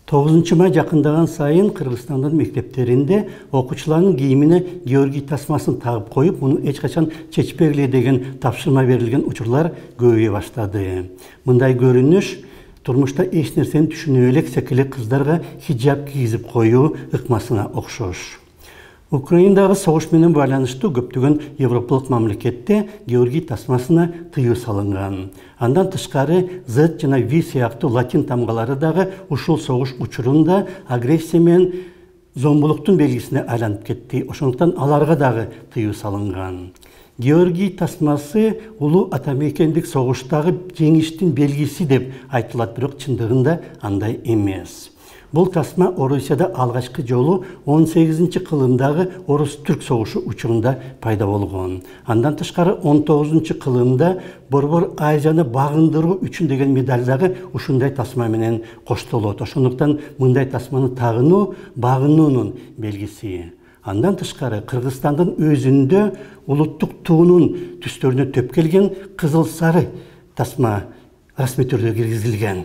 9 май жақындаған сайын Қырғызстандың мектептерінде оқушылардың киіміне Георгий тасмасын тағып қойып, мұны ешқашан шешпегіле деген тапсырма берілген учурлар көбейе баштады. Мұндай көрініш тұрмышта еш нәрсені түшіне элек секілі қыздарға хиджаб кигізіп қою ықмасына оқшош. Украинадағы соғыш менен байланыштуу көптөгөн Европалык мамлекетте Георгий тасмасына тыюу салынган. Андан тышкары Z жана V сыяктуу латин тамгалары дагы ушул соғыш учурунда агрессия менен зомбулуктун белгисине айланып кетти. Ошондуктан аларга дагы тыюу салынган. Георгий тасмасы улуу атамекендик согуштагы жеңиштин белгиси деп айтылат, бирок чындыгында андай эмес. Бұл тасма Орусияда алғашқы жолу 18 кылымдагы Орус-Түрк согушу учурунда пайда болгон. Андан тышкары 19 кылымда Борбор Азияны багындыруу үчүн деген медалдагы ушундай тасма менен коштолот. Ошондуктан мындай тасманы тагынуу багынуунун белгиси. Андан тышкары Кыргызстандын өзүндө улуттук туунун түстөрүнө төп келген кызыл сары тасма расмий түрдө киргизилген.